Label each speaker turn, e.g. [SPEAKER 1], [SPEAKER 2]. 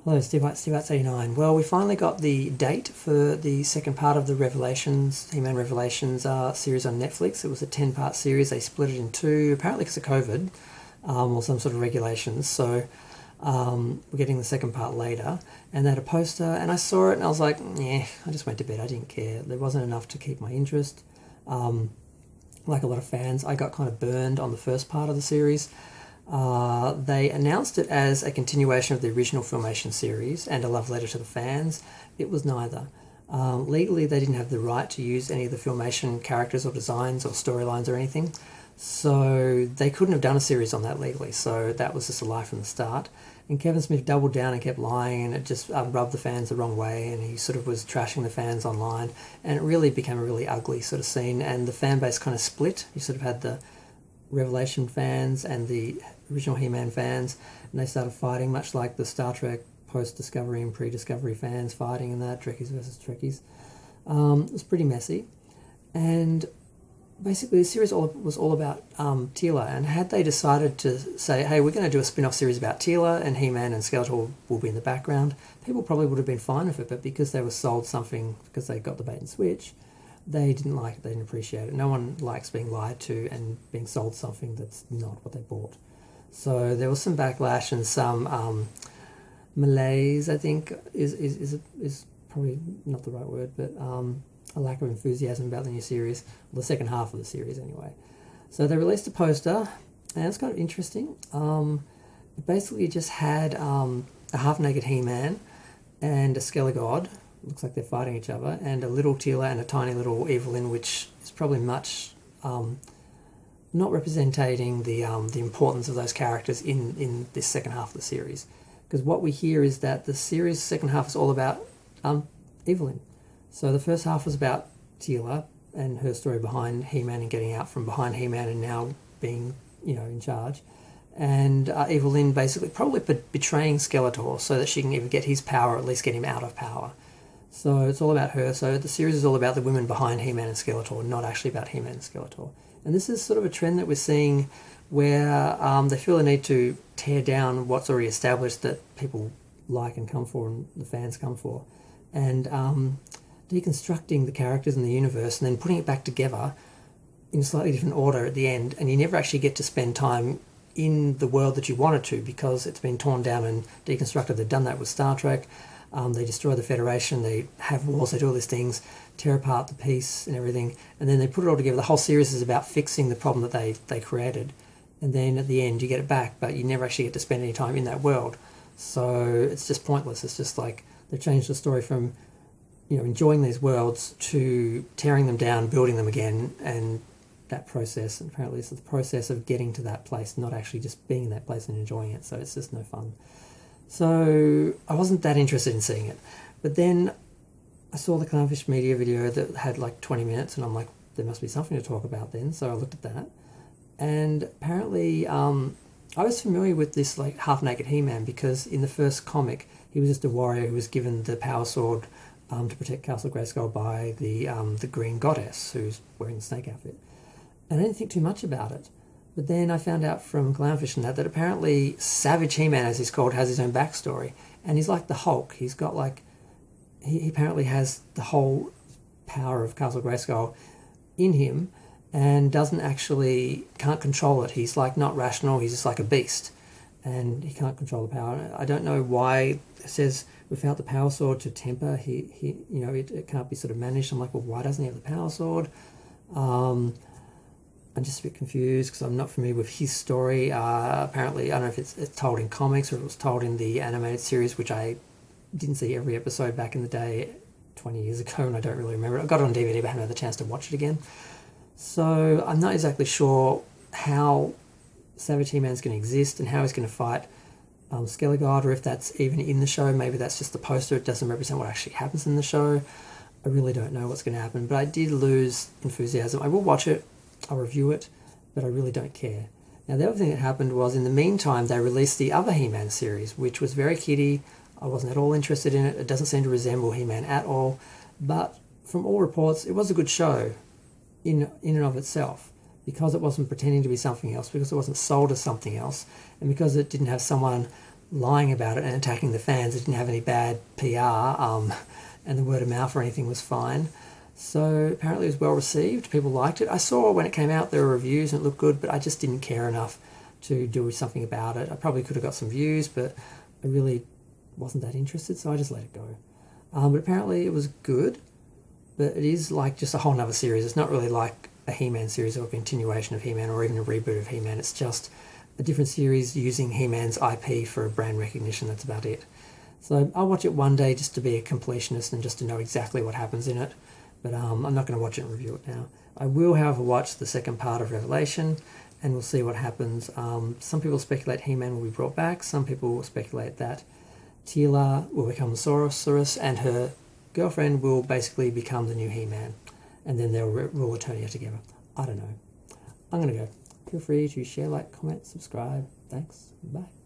[SPEAKER 1] Hello, Steve89. Well, we finally got the date for the second part of the Revelations, He-Man Revelations series on Netflix. It was a 10-part series. They split it in two, apparently because of COVID or some sort of regulations. So we're getting the second part later. And they had a poster, and I saw it, and I was like, yeah, I just went to bed. I didn't care. There wasn't enough to keep my interest. Like a lot of fans, I got kind of burned on the first part of the series. They announced it as a continuation of the original Filmation series and a love letter to the fans. It was neither. Legally, they didn't have the right to use any of the Filmation characters or designs or storylines or anything, so they couldn't have done a series on that legally, so that was just a lie from the start. And Kevin Smith doubled down and kept lying, and it just rubbed the fans the wrong way, and he sort of was trashing the fans online, and it really became a really ugly sort of scene, and the fan base kind of split. You sort of had the Revelation fans and the original He-Man fans, and they started fighting, much like the Star Trek post-Discovery and pre-Discovery fans fighting in that, Trekkies versus Trekkies. It was pretty messy, and basically the series was all about Teela, and had they decided to say, hey, we're going to do a spin-off series about Teela, and He-Man and Skeletor will be in the background, people probably would have been fine with it, but because they were sold something, because they got the bait and switch, they didn't like it, they didn't appreciate it. No one likes being lied to and being sold something that's not what they bought. So there was some backlash and some malaise, I think, is probably not the right word, but a lack of enthusiasm about the new series, or the second half of the series anyway. So they released a poster, and it's kind of interesting. It basically just had a half-naked He-Man and a Skelegod. Looks like they're fighting each other, and a little Teela and a tiny little Evill-Lyn, which is probably much not representing the importance of those characters in this second half of the series. Because what we hear is that the series' second half is all about Evill-Lyn. So the first half was about Teela and her story behind He-Man and getting out from behind He-Man and now being, in charge. And Evill-Lyn basically probably betraying Skeletor so that she can either get his power or at least get him out of power. So it's all about her. So the series is all about the women behind He-Man and Skeletor, not actually about He-Man and Skeletor. And this is sort of a trend that we're seeing where they feel the need to tear down what's already established that people like and come for and the fans come for. And deconstructing the characters in the universe and then putting it back together in a slightly different order at the end. And you never actually get to spend time in the world that you wanted to because it's been torn down and deconstructed. They've done that with Star Trek. They destroy the Federation, they have wars, they do all these things, tear apart the peace and everything, and then they put it all together. The whole series is about fixing the problem that they created, and then at the end you get it back, but you never actually get to spend any time in that world. So it's just pointless. It's just like they've changed the story from enjoying these worlds to tearing them down, building them again, and that process, and apparently it's the process of getting to that place, not actually just being in that place and enjoying it, so it's just no fun. So I wasn't that interested in seeing it. But then I saw the Clownfish Media video that had like 20 minutes, and I'm like, there must be something to talk about then. So I looked at that. And apparently I was familiar with this like half-naked He-Man because in the first comic, he was just a warrior who was given the power sword to protect Castle Grayskull by the Green Goddess, who's wearing the snake outfit. And I didn't think too much about it. But then I found out from Clownfish and that apparently Savage He-Man, as he's called, has his own backstory. And he's like the Hulk. He's got like... He apparently has the whole power of Castle Grayskull in him and can't control it. He's like not rational. He's just like a beast. And he can't control the power. I don't know why it says without the power sword to temper, it can't be sort of managed. I'm like, well, why doesn't he have the power sword? I'm just a bit confused because I'm not familiar with his story. Apparently, I don't know if it's told in comics or if it was told in the animated series, which I didn't see every episode back in the day 20 years ago, and I don't really remember it. I got it on DVD, but I haven't had the chance to watch it again. So I'm not exactly sure how Savage He-Man's going to exist and how he's going to fight Skelegod, or if that's even in the show. Maybe that's just the poster. It doesn't represent what actually happens in the show. I really don't know what's going to happen, but I did lose enthusiasm. I will watch it. I'll review it, but I really don't care. Now, the other thing that happened was, in the meantime, they released the other He-Man series, which was very kiddie. I wasn't at all interested in it. It doesn't seem to resemble He-Man at all. But from all reports, it was a good show in and of itself, because it wasn't pretending to be something else, because it wasn't sold as something else, and because it didn't have someone lying about it and attacking the fans. It didn't have any bad PR, and the word of mouth or anything was fine. So apparently it was well received. People liked it. I saw when it came out there were reviews and it looked good, but I just didn't care enough to do something about it. I probably could have got some views, but I really wasn't that interested, so I just let it go. But apparently it was good, but it is like just a whole nother series. It's not really like a He-Man series or a continuation of He-Man or even a reboot of He-Man. It's just a different series using He-Man's IP for brand recognition. That's about it. So I'll watch it one day just to be a completionist and just to know exactly what happens in it. But I'm not going to watch it and review it now. I will, however, watch the second part of Revelation, and we'll see what happens. Some people speculate He-Man will be brought back. Some people speculate that Teela will become the sorceress, and her girlfriend will basically become the new He-Man, and then they'll rule Eternia together. I don't know. I'm going to go. Feel free to share, like, comment, subscribe. Thanks. Bye.